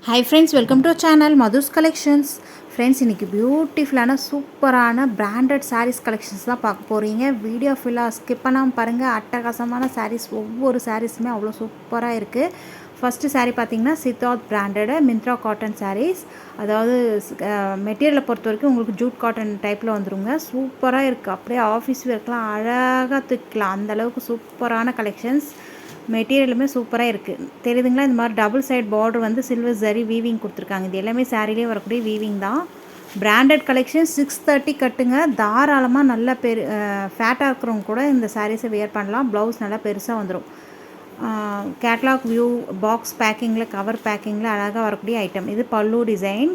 Hi friends, welcome to our channel Madhu's Collections. Friends, இன்னைக்கு பியூட்டிஃபுல்லான சூப்பரான பிராண்டட் sarees collections தான் பார்க்க போகிறீங்க. வீடியோ ஃபுல்லாக ஸ்கிப் பண்ணாமல் பாருங்கள். அட்டகாசமான sarees, ஒவ்வொரு சாரீஸுமே அவ்வளோ சூப்பராக இருக்குது. ஃபஸ்ட்டு saree பார்த்தீங்கன்னா Siddharth branded Myntra cotton sarees. அதாவது மெட்டீரியலை பொறுத்த வரைக்கும் உங்களுக்கு ஜூட் காட்டன் டைப்பில் வந்துருங்க. சூப்பராக இருக்குது. அப்படியே ஆஃபீஸ் ஒர்க்லாம் அழகாக தூக்கலாம். அந்தளவுக்கு சூப்பரான கலெக்ஷன்ஸ். மெட்டீரியலுமே சூப்பராக இருக்குது. தெரியுதுங்களா? இந்த மாதிரி டபுள் சைட் பார்டர் வந்து சில்வர் ஜரி வீவிங் கொடுத்துருக்காங்க. இது எல்லாமே சாரிலே வரக்கூடிய வீவிங் தான். பிராண்டட் கலெக்ஷன் 630 கட்டுங்க. தாராளமாக நல்லா ஃபேட்டாக இருக்கிறவங்க கூட இந்த சாரீஸை வியர் பண்ணலாம். ப்ளவுஸ் நல்லா பெருசாக வந்துடும். கேட்லாக் வியூ பாக்ஸ் பேக்கிங்கில் கவர் பேக்கிங்கில் அழகாக வரக்கூடிய ஐட்டம். இது பல்லு டிசைன்.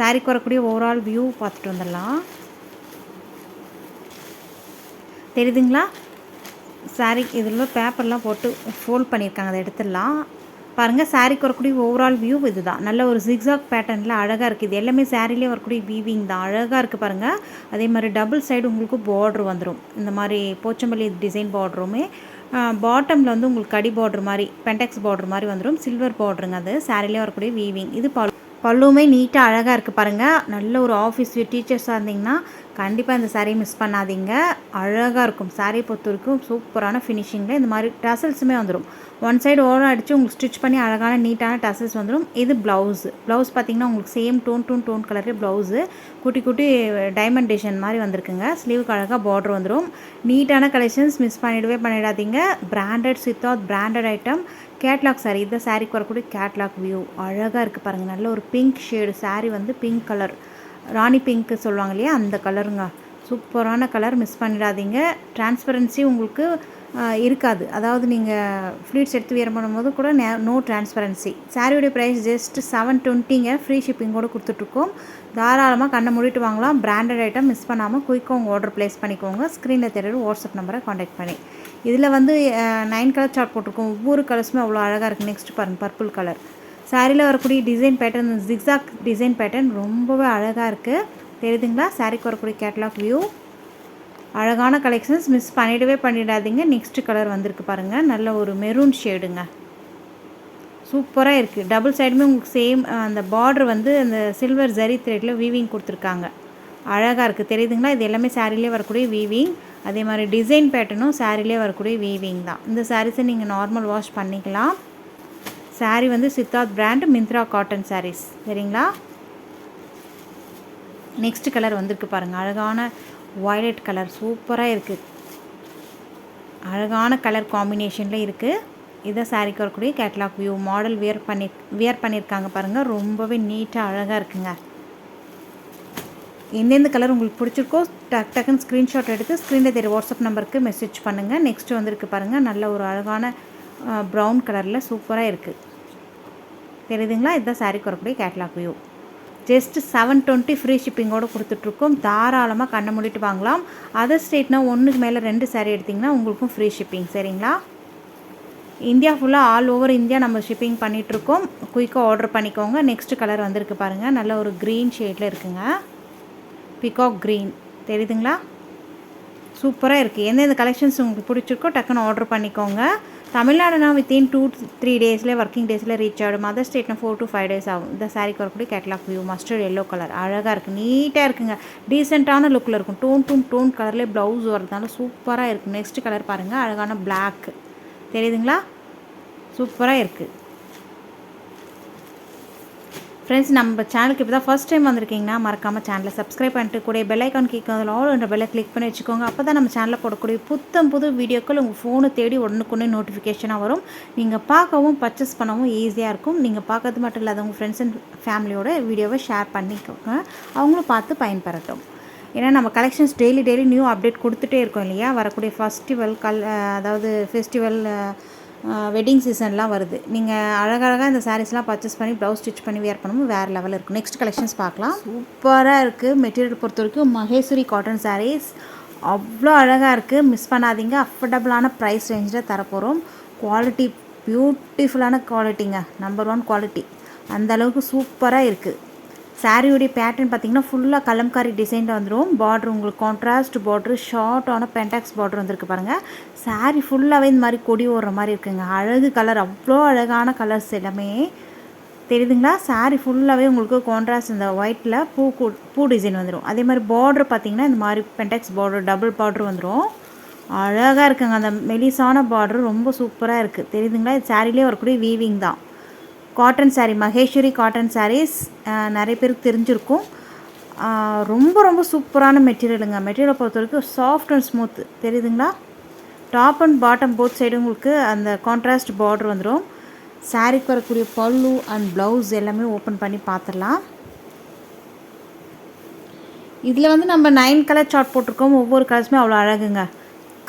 சாரிக்கு வரக்கூடிய ஓவரால் வியூ பார்த்துட்டு வந்துடலாம். தெரியுதுங்களா? சாரீ இதில் பேப்பர்லாம் போட்டு ஃபோல்ட் பண்ணியிருக்காங்க. அதை எடுத்துடலாம். பாருங்கள், சாரீக்கு வரக்கூடிய ஓவரால் வியூ இது தான். நல்ல ஒரு ஜிக்ஸாக் பேட்டர்னில் அழகாக இருக்குது. இது எல்லாமே சாரீலேயே வரக்கூடிய வீவிங் தான். அழகாக இருக்குது பாருங்கள். அதே மாதிரி டபுள் சைடு உங்களுக்கு பார்ட்ரு வந்துடும். இந்த மாதிரி போச்சம்பள்ளி டிசைன் பார்டருமே பாட்டமில் வந்து உங்களுக்கு கடி பார்டர் மாதிரி பென்டெக்ஸ் பார்டர் மாதிரி வந்துடும். சில்வர் பார்டருங்க. அது சாரீலேயே வரக்கூடிய வீவிங். இது பல்லுமே நீட்டாக அழகாக இருக்குது பாருங்கள். நல்ல ஒரு ஆஃபீஸ் டீச்சர்ஸாக இருந்திங்கன்னா கண்டிப்பாக இந்த சாரீ மிஸ் பண்ணாதீங்க. அழகாக இருக்கும். சாரீ பொறுத்த வரைக்கும் சூப்பரான ஃபினிஷிங்கில் இந்த மாதிரி டசல்ஸுமே வந்துடும். ஒன் சைடு ஓரம் அடித்து உங்களுக்கு ஸ்டிச் பண்ணி அழகான நீட்டான டசல்ஸ் வந்துடும். இது ப்ளவுஸு. ப்ளவுஸ் பார்த்திங்கன்னா உங்களுக்கு சேம் டோன் கலரே ப்ளவுஸு. குட்டி குட்டி டைமண்ட் டிசைன் மாதிரி வந்திருக்குங்க. ஸ்லீவுக்கு அழகாக பார்டர் வந்துடும். நீட்டான கலெக்ஷன்ஸ் மிஸ் பண்ணிடாதீங்க. Branded Siddharth branded item. Catalogue sari. இந்த சாரீக்கு வரக்கூடிய கேட்லாக் வியூ அழகாக இருக்குது பாருங்கள். நல்ல ஒரு பிங்க் ஷேடு. சாரீ வந்து பிங்க் கலர், ராணி பிங்க்கு சொல்லுவாங்க இல்லையா, அந்த கலருங்க. சூப்பரான கலர், மிஸ் பண்ணிடாதீங்க. டிரான்ஸ்பரன்சி உங்களுக்கு இருக்காது. அதாவது நீங்கள் ஃப்ளீட்ஸ் எடுத்து வியர் பண்ணும்போது கூட நோ டிரான்ஸ்பரன்சி. சாரியோடைய ப்ரைஸ் ஜஸ்ட் 720ங்க. ஃப்ரீ ஷிப்பிங்கோடு கொடுத்துட்ருக்கோம். தாராளமாக கண்ணை மூடிட்டு வாங்கலாம். பிராண்டட் ஐட்டம் மிஸ் பண்ணாமல் குயிக்காக உங்கள் ஆர்டர் ப்ளேஸ் பண்ணிக்கோங்க. ஸ்க்ரீனில் தெரியுற வாட்ஸ்அப் நம்பரை காண்டாக்ட் பண்ணி. இதில் வந்து 9 கலர் சார்ட் போட்டிருக்கோம். ஒவ்வொரு கலர்ஸுமே அவ்வளோ அழகாக இருக்குது. நெக்ஸ்ட் பாருங்கள், பர்பிள் கலர். சாரியில் வரக்கூடிய design pattern, zigzag design pattern ரொம்பவே அழகாக இருக்குது. தெரியுதுங்களா? சாரிக்கு வரக்கூடிய கேட்லாக் வியூ. அழகான கலெக்ஷன்ஸ், மிஸ் பண்ணிடாதீங்க. நெக்ஸ்ட் கலர் வந்திருக்கு பாருங்கள். நல்ல ஒரு மெரூன் ஷேடுங்க. சூப்பராக இருக்குது. டபுள் சைடுமே உங்களுக்கு சேம் அந்த பார்டர் வந்து அந்த சில்வர் ஜரி த்ரெட்டில் வீவிங் கொடுத்துருக்காங்க. அழகாக இருக்குது. தெரியுதுங்களா? இது எல்லாமே சாரிலே வரக்கூடிய வீவிங். அதே மாதிரி டிசைன் பேட்டர்னும் சாரிலே வரக்கூடிய வீவிங் தான். இந்த சாரீஸை நீங்கள் நார்மல் வாஷ் பண்ணிக்கலாம். சாரீ வந்து சித்தார்த் பிராண்ட் மிந்த்ரா காட்டன் சாரீஸ். சரிங்களா? நெக்ஸ்ட் கலர் வந்திருக்கு பாருங்கள். அழகான வயலட் கலர். சூப்பராக இருக்குது. அழகான கலர் காம்பினேஷனில் இருக்குது. இதை சாரீக்கு வரக்கூடிய கேட்லாக் வியூ. மாடல் வியர் பண்ணியிருக்காங்க பாருங்கள். ரொம்பவே நீட்டாக அழகாக இருக்குங்க. எந்தெந்த கலர் உங்களுக்கு பிடிச்சிருக்கோ டக்குன்னு ஸ்க்ரீன்ஷாட் எடுத்து ஸ்க்ரீனில் தெரிய வாட்ஸ்அப் நம்பருக்கு மெசேஜ் பண்ணுங்கள். நெக்ஸ்ட்டு வந்திருக்கு பாருங்கள். நல்ல ஒரு அழகான ப்ரௌன் கலரில் சூப்பராக இருக்குது. தெரியுதுங்களா? இதுதான் சாரீக்கு வரக்கூடிய கேட்லாக் வியூ. ஜஸ்ட் 720 ஃப்ரீ ஷிப்பிங்கோடு கொடுத்துட்ருக்கோம். தாராளமாக கண்ணை மூடிட்டு வாங்கலாம். அதர் ஸ்டேட்னா ஒன்றுக்கு மேலே 2 சாரீ எடுத்திங்கன்னா உங்களுக்கும் ஃப்ரீ ஷிப்பிங். சரிங்களா? இந்தியா ஃபுல்லாக ஆல் ஓவர் இந்தியா நம்ம ஷிப்பிங் பண்ணிகிட்ருக்கோம். குயிக்காக ஆர்டர் பண்ணிக்கோங்க. நெக்ஸ்ட் கலர் வந்திருக்கு பாருங்கள். நல்ல ஒரு க்ரீன் ஷேடில் இருக்குங்க. Peacock green. தெரியுதுங்களா? சூப்பராக இருக்குது. எந்தெந்த கலெக்ஷன்ஸ் உங்களுக்கு பிடிச்சிருக்கோ டக்குன்னு ஆர்டர் பண்ணிக்கோங்க. தமிழ்நாடுனா வித்தின் 2-3 டேஸில் ஒர்க்கிங் டேஸில் ரீச் ஆகிடும். அதர் ஸ்டேட்னா 4 to 5 days ஆகும். இந்த சாரீக்கு வரக்கூடிய catalogue view. Mustard yellow colour. அழகாக இருக்குது. நீட்டாக இருக்குங்க. டீசெண்டான லுக்கில் இருக்கும். டோன் கலர்லேயே ப்ளவுஸ் வரதுனால சூப்பராக இருக்குது. நெக்ஸ்ட் கலர் பாருங்கள். அழகான பிளாக். தெரியுதுங்களா? சூப்பராக இருக்குது. ஃப்ரெண்ட்ஸ், நம்ம சேனலுக்கு இப்போ தான் ஃபஸ்ட் டைம் வந்திருக்கீங்கன்னா மறக்காமல் சேனலை சப்ஸ்கிரைப் பண்ணிட்டு கூட பெல் ஐக்கான் கிளிக் அதில் ஆல் என்ற பெல்லை கிளிக் பண்ணி வச்சுக்கோங்க. அப்போ தான் நம்ம சேனலில் போடக்கூடிய புது வீடியோக்கள் உங்கள் ஃபோனை தேடி உடனுக்குன்னே நோட்டிஃபிகேஷனாக வரும். நீங்கள் பார்க்கவும் பர்ச்சேஸ் பண்ணவும் ஈஸியாக இருக்கும். நீங்கள் பார்க்கறது மட்டும் இல்லாத உங்கள் ஃப்ரெண்ட்ஸ் அண்ட் ஃபேமிலியோட வீடியோவை ஷேர் பண்ணிக்கோங்க. அவங்களும் பார்த்து பயன்பெறட்டும். ஏன்னா நம்ம கலெக்ஷன்ஸ் டெய்லி நியூ அப்டேட் கொடுத்துட்டே இருக்கோம் இல்லையா? வரக்கூடிய அதாவது ஃபெஸ்டிவல் வெட்டிங் சீசன்லாம் வருது. நீங்கள் அழகழகாக இந்த சாரீஸ்லாம் பர்ச்சேஸ் பண்ணி ப்ளவுஸ் ஸ்டிச் பண்ணி வியர் பண்ணும்போது வேறு லெவலில் இருக்கும். நெக்ஸ்ட் கலெக்ஷன்ஸ் பார்க்கலாம். சூப்பராக இருக்குது. மெட்டீரியல் பொறுத்த வரைக்கும் மகேஸ்வரி காட்டன் சாரீஸ் அவ்வளோ அழகாக இருக்குது. மிஸ் பண்ணாதீங்க. அஃபோர்டபுளான ப்ரைஸ் ரேஞ்சில் தரப்போகிறோம். குவாலிட்டி பியூட்டிஃபுல்லான குவாலிட்டிங்க. Number 1 quality. அந்தளவுக்கு சூப்பராக இருக்குது. சாரியோடைய பேட்டர்ன் பார்த்திங்கன்னா ஃபுல்லாக கலம்காரி டிசைனில் வந்துடும். பார்டர் உங்களுக்கு கான்ட்ராஸ்ட் பார்டரு, ஷார்ட்டான பென்டாக்ஸ் பார்டர் வந்துருக்கு பாருங்கள். சாரி ஃபுல்லாகவே இந்த மாதிரி கொடி ஓடுற மாதிரி இருக்குங்க. அழகு கலர், அவ்வளோ அழகான கலர்ஸ் எல்லாமே தெரியுதுங்களா? சாரீ ஃபுல்லாகவே உங்களுக்கு கான்ட்ராஸ்ட் இந்த ஒயிட்டில் பூ டிசைன் வந்துடும். அதே மாதிரி பார்டர் பார்த்திங்கன்னா இந்த மாதிரி பென்டெக்ஸ் பார்டர் டபுள் பார்டர் வந்துடும். அழகாக இருக்குங்க. அந்த மெலிசான பார்டர் ரொம்ப சூப்பராக இருக்குது. தெரியுதுங்களா? இது சாரீலேயே வரக்கூடிய வீவிங் தான். காட்டன் சாரீ, மகேஸ்வரி காட்டன் சாரீஸ் நிறைய பேருக்கு தெரிஞ்சிருக்கும். ரொம்ப ரொம்ப சூப்பரான மெட்டீரியலுங்க. மெட்டீரியலை பொறுத்த வரைக்கும் சாஃப்ட் அண்ட் ஸ்மூத். தெரியுதுங்களா? Top and bottom both side உங்களுக்கு அந்த கான்ட்ராஸ்ட் பார்டர் வந்துடும். சாரீக்கு வரக்கூடிய பல்லு அண்ட் ப்ளவுஸ் எல்லாமே ஓப்பன் பண்ணி பார்த்துடலாம். இதில் வந்து நம்ம 9 கலர் சார்ட் போட்டிருக்கோம். ஒவ்வொரு கலர்ஸுமே அவ்வளோ அழகுங்க.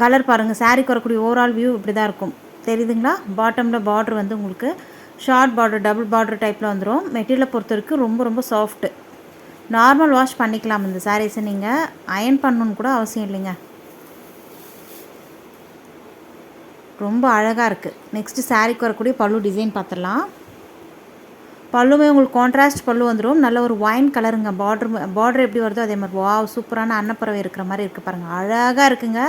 கலர் பாருங்கள். சாரீக்கு வரக்கூடிய ஓவரால் வியூ இப்படி தான் இருக்கும். தெரியுதுங்களா? பாட்டமில் பார்டர் வந்து உங்களுக்கு ஷார்ட் பார்டர் டபுள் பார்டர் டைப்பில் வந்துடும். மெட்டீரியலை பொறுத்த வரைக்கும் ரொம்ப ரொம்ப சாஃப்ட்டு. நார்மல் வாஷ் பண்ணிக்கலாம். இந்த சாரீஸை நீங்கள் அயன் பண்ணணுன்னு கூட அவசியம் இல்லைங்க. ரொம்ப அழகாக இருக்குது. நெக்ஸ்ட்டு சாரீக்கு வரக்கூடிய பல்லு டிசைன் பார்த்துடலாம். பல்லுமே உங்களுக்கு கான்ட்ராஸ்ட் பல்லு வந்துடும். நல்ல ஒரு ஒயின் கலருங்க. பார்டர் எப்படி வருதோ அதே மாதிரி வாவ் சூப்பரான அன்னப்பறவை இருக்கிற மாதிரி இருக்குது பாருங்கள். அழகாக இருக்குங்க.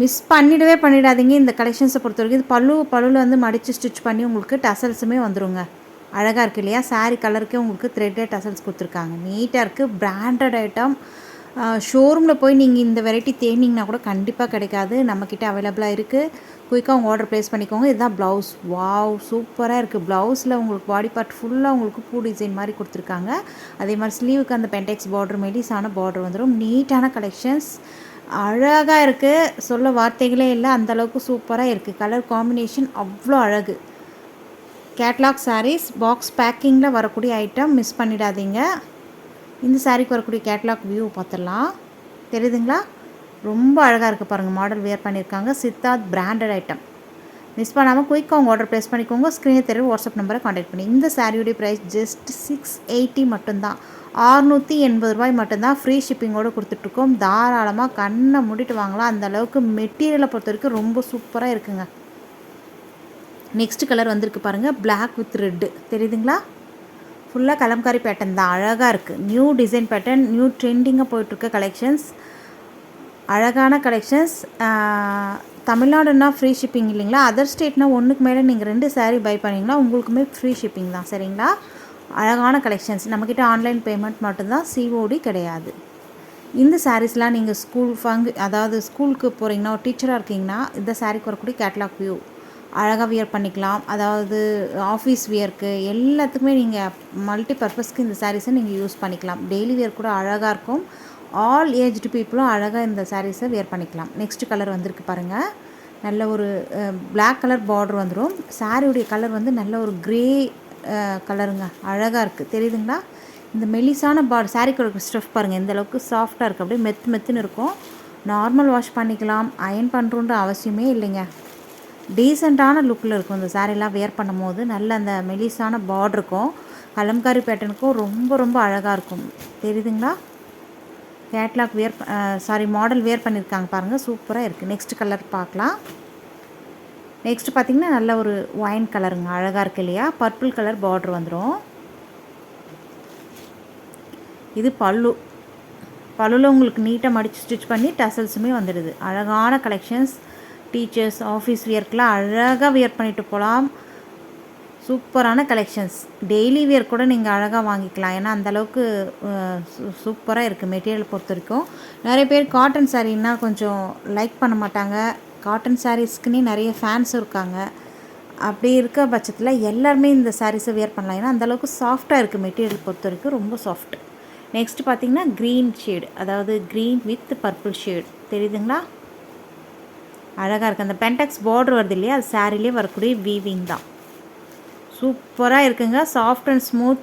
மிஸ் பண்ணிடாதீங்க இந்த கலெக்ஷன்ஸை பொறுத்த வரைக்கும். இது பல்லுவில் வந்து மடித்து ஸ்டிச் பண்ணி உங்களுக்கு டசல்ஸுமே வந்துடுங்க. அழகாக இருக்குது இல்லையா? சாரீ கலருக்கே உங்களுக்கு த்ரெட்டட் டசல்ஸ் கொடுத்துருக்காங்க. நீட்டாக இருக்குது. Branded item. ஷோரூமில் போய் நீங்கள் இந்த வெரைட்டி தேடினீங்கன்னா கூட கண்டிப்பாக கிடைக்காது. நம்மக்கிட்ட அவைலபிளாக இருக்குது. குயிக்காக உங்கள் ஆர்டர் ப்ளேஸ் பண்ணிக்கோங்க. இதுதான் ப்ளவுஸ். வாவ் சூப்பராக இருக்குது. ப்ளவுஸில் உங்களுக்கு பாடி பார்ட் ஃபுல்லாக உங்களுக்கு பூ டிசைன் மாதிரி கொடுத்துருக்காங்க. அதே மாதிரி ஸ்லீவுக்கு அந்த பென்டெக்ஸ் பார்டர் மெலிசான பார்டர் வந்துடும். நீட்டான கலெக்ஷன்ஸ். அழகாக இருக்குது. சொல்ல வார்த்தைகளே இல்லை. அந்தளவுக்கு சூப்பராக இருக்குது. கலர் காம்பினேஷன் அவ்வளோ அழகு. கேட்லாக் சாரீஸ் பாக்ஸ் பேக்கிங்கில் வரக்கூடிய ஐட்டம் மிஸ் பண்ணிடாதீங்க. இந்த சாரீக்கு வரக்கூடிய கேட்லாக் வியூ பார்த்துடலாம். தெரியுதுங்களா? ரொம்ப அழகாக இருக்குது பாருங்கள். மாடல் வேர் பண்ணியிருக்காங்க. Siddharth branded item. மிஸ் பண்ணாமல் குயிக்காக உங்கள் ஆர்டர் ப்ளேஸ் பண்ணிக்கோங்க. ஸ்க்ரீனில் தெரியும் வாட்ஸ்அப் நம்பரை காண்டாக்ட் பண்ணி. இந்த சாரியுடைய ப்ரைஸ் ஜஸ்ட் 680 மட்டும்தான். 680 ரூபாய் மட்டும்தான். ஃப்ரீ ஷிப்பிங்கோடு கொடுத்துட்ருக்கோம். தாராளமாக கண்ணை மூடிட்டு வாங்கலாம். அந்த அளவுக்கு மெட்டீரியலை பொறுத்த வரைக்கும் ரொம்ப சூப்பராக இருக்குங்க. நெக்ஸ்ட் கலர் வந்திருக்கு பாருங்கள். Black with red. தெரியுதுங்களா? ஃபுல்லாக கலம்காரி பேட்டர்ன் தான். அழகாக இருக்குது. New design pattern. நியூ ட்ரெண்டிங்காக போயிட்டுருக்க கலெக்ஷன்ஸ். அழகான கலெக்ஷன்ஸ். தமிழ்நாடுன்னா ஃப்ரீ ஷிப்பிங் இல்லைங்களா? அதர் ஸ்டேட்னால் ஒன்றுக்கு மேலே நீங்கள் 2 சாரீ பை பண்ணிங்கன்னா உங்களுக்குமே ஃப்ரீ ஷிப்பிங் தான். சரிங்களா? அழகான கலெக்ஷன்ஸ். நம்மக்கிட்ட ஆன்லைன் பேமெண்ட் மட்டும்தான். சிஓடி கிடையாது. இந்த சாரீஸ்லாம் நீங்கள் அதாவது ஸ்கூலுக்கு போகிறீங்கன்னா ஒரு டீச்சராக இருக்கீங்கன்னா இந்த சாரீக்கு வரக்கூடிய கேட்லாக் வியூ அழகாக வியர் பண்ணிக்கலாம். அதாவது ஆஃபீஸ் வியருக்கு எல்லாத்துக்குமே நீங்கள் மல்டி பர்பஸ்க்கு இந்த சாரீஸை நீங்கள் யூஸ் பண்ணிக்கலாம். டெய்லி வியர் கூட அழகாக இருக்கும். ஆல் ஏஜ்டு பீப்புளும் அழகாக இந்த சாரீஸை வியர் பண்ணிக்கலாம். நெக்ஸ்ட் கலர் வந்திருக்கு பாருங்கள். நல்ல ஒரு பிளாக் கலர் பார்டர் வந்துடும். சாரியுடைய கலர் வந்து நல்ல ஒரு க்ரே கலருங்க. அழகாக இருக்குது. தெரியுதுங்களா? இந்த மெலிசான சாரீக்கு ஸ்டஃப் பாருங்கள் எந்த அளவுக்கு சாஃப்டாக இருக்குது. அப்படியே மெத்துன்னு இருக்கும். நார்மல் வாஷ் பண்ணிக்கலாம். அயன் பண்ணுறோன்ற அவசியமே இல்லைங்க. டீசெண்டான லுக்கில் இருக்கும் இந்த சாரீலாம் வியர் பண்ணும் போது. நல்ல அந்த மெலிசான பார்டருக்கும் கலம்காரி பேட்டர்னுக்கும் ரொம்ப ரொம்ப அழகாக இருக்கும். தெரியுதுங்களா? கேட்லாக் மாடல் வியர் பண்ணியிருக்காங்க பாருங்கள். சூப்பராக இருக்குது. நெக்ஸ்ட் கலர் பார்க்கலாம். நெக்ஸ்ட் பார்த்திங்கன்னா நல்ல ஒரு ஒயின் கலருங்க. அழகாக இருக்குது இல்லையா? பர்பிள் கலர் பார்டர் வந்துடும். இது பல்லுவில் உங்களுக்கு நீட்டாக மடித்து ஸ்டிச் பண்ணி டசல்ஸுமே வந்துடுது. அழகான கலெக்ஷன்ஸ். டீச்சர்ஸ் ஆஃபீஸ் வியர்க்கெலாம் அழகாக வியர் பண்ணிட்டு போகலாம். சூப்பரான கலெக்ஷன்ஸ். டெய்லி வியர் கூட நீங்கள் அழகாக வாங்கிக்கலாம். ஏன்னா அந்தளவுக்கு சூப்பராக இருக்குது மெட்டீரியல் பொறுத்த வரைக்கும். நிறைய பேர் காட்டன் சாரீன்னா கொஞ்சம் லைக் பண்ண மாட்டாங்க. காட்டன் சாரீஸ்க்குன்னே நிறைய ஃபேன்ஸும் இருக்காங்க. அப்படி இருக்க பட்சத்தில் எல்லாருமே இந்த சாரீஸை வியர் பண்ணலாம். ஏன்னா அந்தளவுக்கு சாஃப்டாக இருக்குது மெட்டீரியல் பொறுத்த வரைக்கும். ரொம்ப சாஃப்ட். நெக்ஸ்ட் பார்த்திங்கன்னா க்ரீன் ஷேடு. அதாவது க்ரீன் வித் பர்பிள் ஷேடு. தெரியுதுங்களா? அழகாக இருக்குது. அந்த பென்டெக்ஸ் பார்டர் வருது இல்லையா? அது சாரிலே வரக்கூடிய வீவிங் தான். சூப்பராக இருக்குங்க. Soft and smooth.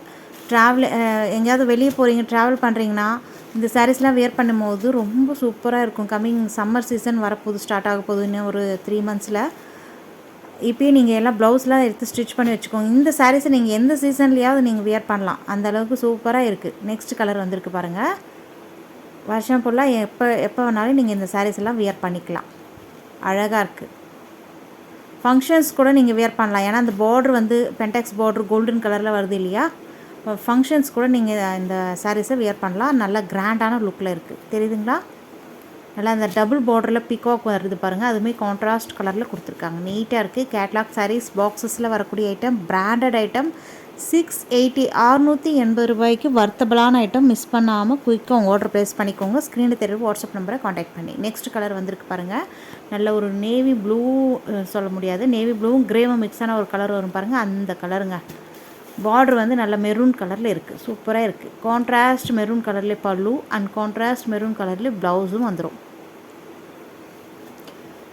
எங்கேயாவது வெளியே போகிறீங்க, ட்ராவல் பண்ணுறீங்கன்னா இந்த சாரீஸ்லாம் வியர் பண்ணும்போது ரொம்ப சூப்பராக இருக்கும். கம்மிங் சம்மர் சீசன் வரப்போகுது, ஸ்டார்ட் ஆக போகுதுன்னு ஒரு 3 மந்த்ஸில். இப்போயே நீங்கள் எல்லாம் ப்ளவுஸ்லாம் எடுத்து ஸ்டிச் பண்ணி வச்சுக்கோங்க. இந்த சாரீஸை நீங்கள் எந்த சீசன்லேயாவது நீங்கள் வியர் பண்ணலாம். அந்தளவுக்கு சூப்பராக இருக்குது. நெக்ஸ்ட் கலர் வந்திருக்கு பாருங்கள். வருஷம் ஃபுல்லாக எப்போ வேணாலும் நீங்கள் இந்த சாரீஸ் எல்லாம் வியர் பண்ணிக்கலாம். அழகாக இருக்குது. ஃபங்க்ஷன்ஸ் கூட நீங்கள் வியர் பண்ணலாம். ஏன்னா அந்த பார்டர் வந்து பென்டெக்ஸ் பார்டர் கோல்டன் கலரில் வருது இல்லையா? ஃபங்க்ஷன்ஸ் கூட நீங்கள் இந்த சாரீஸை வியர் பண்ணலாம். நல்ல கிராண்டான லுக்கில் இருக்குது. தெரியுதுங்களா? நல்லா அந்த டபுள் பார்டரில் பிகாக் வருது பாருங்கள். அதுவுமே கான்ட்ராஸ்ட் கலரில் கொடுத்துருக்காங்க. நீட்டாக இருக்குது. கேட்லாக் சாரீஸ் பாக்ஸஸில் வரக்கூடிய ஐட்டம். Branded item. 680 680 வர்த்தபிளான ஐட்டம். மிஸ் பண்ணாமல் குயிக்காக உங்கள் ஆர்டர் ப்ளேஸ் பண்ணிக்கோங்க. ஸ்க்ரீனில் தெரியும் வாட்ஸ்அப் நம்பரை காண்டாக்ட் பண்ணி. நெக்ஸ்ட் கலர் வந்திருக்கு பாருங்கள். நல்ல ஒரு நேவி ப்ளூ சொல்ல முடியாது, நேவி ப்ளூவும் கிரேவும் மிக்ஸான ஒரு கலர் வரும் பாருங்கள், அந்த கலருங்க. பார்டர் வந்து நல்ல மெரூன் கலரில் இருக்குது, சூப்பராக இருக்குது. கான்ட்ராஸ்ட் மெரூன் கலர்லேயே பல்லு அண்ட் கான்ட்ராஸ்ட் மெரூன் கலர்லேயே ப்ளவுஸும் வந்துடும்.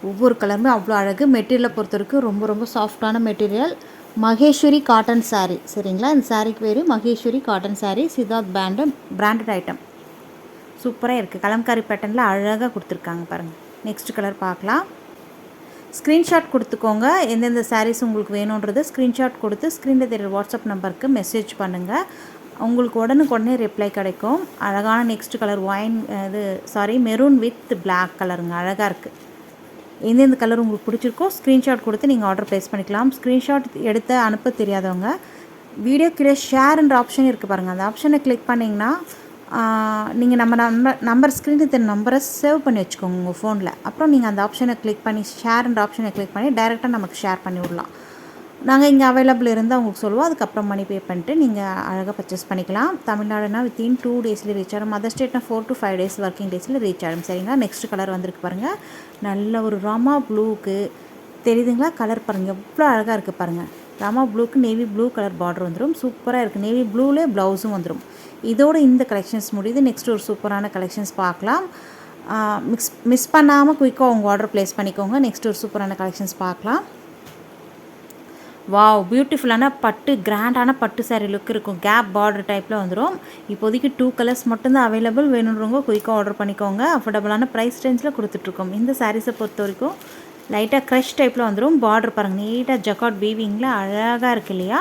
ஒவ்வொரு கலருமே அவ்வளோ அழகு. மெட்டீரியலை பொறுத்த வரைக்கும் ரொம்ப ரொம்ப சாஃப்டான மெட்டீரியல். மகேஸ்வரி காட்டன் சாரீ, சரிங்களா? இந்த சாரீக்கு பேர் Maheswari cotton sari. Siddharth branded item. சூப்பராக இருக்குது. கலம்காரி பேட்டர்னில் அழகாக கொடுத்துருக்காங்க பாருங்கள். நெக்ஸ்ட் கலர் பார்க்கலாம். ஸ்க்ரீன்ஷாட் கொடுத்துக்கோங்க. எந்தெந்த சாரீஸ் உங்களுக்கு வேணுன்றது ஸ்க்ரீன்ஷாட் கொடுத்து ஸ்க்ரீனில் தெரியுற வாட்ஸ்அப் நம்பருக்கு மெசேஜ் பண்ணுங்கள். உங்களுக்கு உடனுக்குடனே ரிப்ளை கிடைக்கும். அழகான next colour maroon with black கலருங்க, அழகாக இருக்குது. எந்தெந்த கலர் உங்களுக்கு பிடிச்சிருக்கோ ஸ்க்ரீன்ஷாட் கொடுத்து நீங்கள் ஆர்டர் ப்ளேஸ் பண்ணிக்கலாம். ஸ்க்ரீன்ஷாட் எடுத்து அனுப்ப தெரியாதவங்க வீடியோ கீழே ஷேர்ன்ற ஆப்ஷன் இருக்குது பாருங்கள், அந்த ஆப்ஷனை கிளிக் பண்ணிங்கன்னா நீங்கள் நம்ம நம்பர் ஸ்க்ரீனுக்கு தெரிஞ்ச நம்பரை சேவ் பண்ணி வச்சுக்கோங்க உங்கள் ஃபோனில். அப்புறம் நீங்கள் அந்த ஆப்ஷனை கிளிக் பண்ணி ஷேர்ன்ற ஆப்ஷனை கிளிக் பண்ணி டைரெக்டாக நமக்கு ஷேர் பண்ணி விடலாம். நாங்கள் இங்கே அவைலபிள் இருந்தால் உங்களுக்கு சொல்லுவோம். அதுக்கப்புறம் மணி பே பண்ணிட்டு நீங்கள் அழகாக பர்ச்சேஸ் பண்ணிக்கலாம். தமிழ்நாடுனா வித்தின் 2 டேஸில் ரீச் ஆகும். அதர் ஸ்டேட்னா 4 to 5 days ஒர்க்கிங் டேஸில் ரீச் ஆகும், சரிங்களா? நெக்ஸ்ட் கலர் வந்திருக்கு பாருங்கள். நல்ல ஒரு ராமா ப்ளூக்கு தெரியுதுங்களா? கலர் பாருங்கள் எவ்வளோ அழகாக இருக்குது பாருங்கள். ராமா ப்ளூக்கு நேவி ப்ளூ கலர் பார்டர் வந்துடும். சூப்பராக இருக்குது. நேவி ப்ளூவிலே ப்ளவுஸும் வந்துடும். இதோடு இந்த கலெக்ஷன்ஸ் முடியுது. நெக்ஸ்ட் ஒரு சூப்பரான கலெக்ஷன்ஸ் பார்க்கலாம். மிஸ் பண்ணாமல் குயிக்காக உங்கள் ஆர்டர் ப்ளேஸ் பண்ணிக்கோங்க. நெக்ஸ்ட் ஒரு சூப்பரான கலெக்ஷன்ஸ் பார்க்கலாம். வாவ், பியூட்டிஃபுல்லான பட்டு, கிராண்டான பட்டு சாரீ லுக் இருக்கும். கேப் பார்டர் டைப்பில் வந்துடும். இப்போதைக்கு 2 கலர்ஸ் மட்டும்தான் அவைலபிள். வேணுன்றவங்க குயிக்காக ஆர்டர் பண்ணிக்கோங்க. அஃபோர்டபுளான ப்ரைஸ் ரேஞ்சில் கொடுத்துட்ருக்கோம். இந்த சாரீஸை பொறுத்த வரைக்கும் லைட்டாக க்ரஷ் டைப்பில் வந்துடும். பார்டர் பாருங்கள், நீட்டாக ஜக்காட் வீவிங்கில் அழகாக இருக்குது இல்லையா?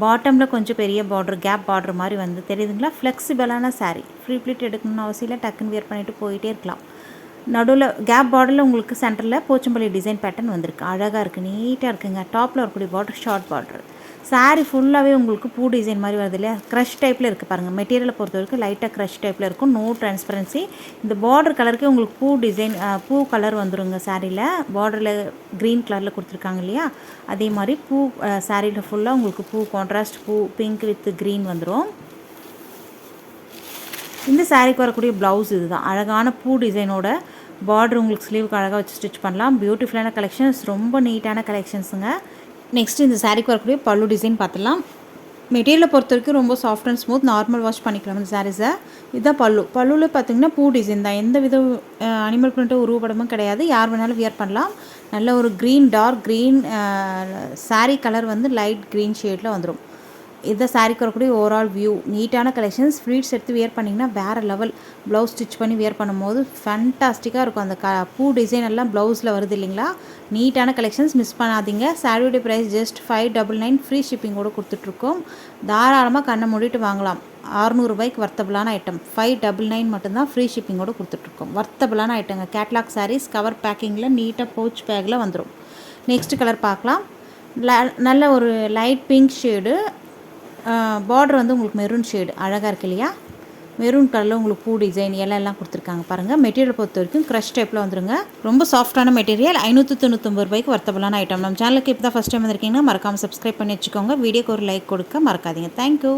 பாட்டமில் கொஞ்சம் பெரிய பார்டர், கேப் பார்டர் மாதிரி வந்து தெரியுதுங்களா? ஃப்ளெக்சிபிளான சாரீ. ஃப்ரீ ப்ளீட் எடுக்கணும்னு அவசியம் இல்லை. டக்குன்னு வியர் பண்ணிவிட்டு போயிட்டே இருக்கலாம். நடுவில் கேப் பார்டரில் உங்களுக்கு சென்டரில் போச்சம்பள்ளி டிசைன் பேட்டர்ன் வந்திருக்கு. அழகாக இருக்குது, நீட்டாக இருக்குங்க. டாப்பில் வரக்கூடிய பார்டர் ஷார்ட் பார்டர். சாரீ ஃபுல்லாகவே உங்களுக்கு பூ டிசைன் மாதிரி வருது இல்லையா? க்ரஷ் டைப்பில் இருக்குது பாருங்கள். மெட்டீரியலை பொறுத்த வரைக்கும் லைட்டாக க்ரஷ் டைப்பில் இருக்கும். No transparency. இந்த பார்டர் கலருக்கு உங்களுக்கு பூ டிசைன், பூ கலர் வந்துடுங்க சாரியில். பார்டரில் க்ரீன் கலரில் கொடுத்துருக்காங்க இல்லையா? அதே மாதிரி பூ சாரியில் ஃபுல்லாக உங்களுக்கு பூ கான்ட்ராஸ்ட் பூ பிங்க் வித் க்ரீன் வந்துடும். இந்த சாரீக்கு வரக்கூடிய ப்ளவுஸ் இதுதான். அழகான பூ டிசைனோட பார்டர் உங்களுக்கு ஸ்லீவுக்கு அழகாக வச்சு ஸ்டிச் பண்ணலாம். பியூட்டிஃபுல்லான கலெக்ஷன்ஸ், ரொம்ப நீட்டான கலெக்ஷன்ஸுங்க. நெக்ஸ்ட் இந்த சாரீக்கு வரக்கூடிய பல்லு டிசைன் பார்த்துடலாம். மெட்டீரியலை பொறுத்த வரைக்கும் ரொம்ப soft and smooth. Normal wash பண்ணிக்கலாம் இந்த சாரீஸை. இதுதான் பல்லுவில் பார்த்தீங்கன்னா பூ டிசைன் தான். எந்த வித அனிமல் பிரிண்ட்டோ உருவப்படமும் கிடையாது. யார் வேணாலும் வியர் பண்ணலாம். நல்ல ஒரு green, dark green sari colour வந்து லைட் க்ரீன் ஷேடில் வந்துடும். இதை சாரீக்கு வரக்கூடிய ஓவரால் வியூ. நீட்டான கலெக்ஷன்ஸ். ஃப்ளீட்ஸ் எடுத்து வியர் பண்ணிங்கன்னா வேறு லெவல். ப்ளவுஸ் ஸ்டிச் பண்ணி வியர் பண்ணும்போது ஃபேன்டாஸ்டிக்காக இருக்கும். அந்த பூ டிசைன் எல்லாம் ப்ளவுஸில் வருது இல்லைங்களா? நீட்டான கலெக்ஷன்ஸ், மிஸ் பண்ணாதீங்க. சாரியோடைய ப்ரைஸ் ஜஸ்ட் 599. ஃப்ரீ ஷிப்பிங்கோடு கொடுத்துட்ருக்கோம். தாராளமாக கண்ணை மூடிட்டு வாங்கலாம். 600 ரூபாய்க்கு வர்த்தபிளான ஐட்டம். 599 மட்டும்தான் ஃப்ரீ ஷிப்பிங்கோடு கொடுத்துட்ருக்கோம். வர்த்தபிளான ஐட்டங்க. கேட்லாக் சாரீஸ் கவர் பேக்கிங்கில் நீட்டாக பவுச் பேக்கில் வந்துடும். நெக்ஸ்ட் கலர் பார்க்கலாம். நல்ல ஒரு லைட் பிங்க் ஷேடு. பார்டர் வந்து உங்களுக்கு மெரூன் ஷேடு அழகாக இருக்கு இல்லையா? மெரூன் கலரில் உங்களுக்கு பூ டிசைன் எல்லாம் கொடுத்துருக்காங்க பாருங்கள். மெட்டீரியல் பொறுத்த வரைக்கும் க்ரஷ் டைப்பில் வந்துருங்க. ரொம்ப சாஃப்டான மெட்டீரியல். 599 ரூபாய்க்கு வர்த்தபிளான ஐட்டம். நம்ம சேனலுக்கு இப்போ தான் ஃபஸ்ட் டைம் வந்திருக்கீங்கன்னா மறக்காமல் சப்ஸ்கிரைப் பண்ணி வச்சுக்கோங்க. வீடியோக்கு ஒரு லைக் கொடுக்க மறக்காதீங்க. தேங்க்யூ.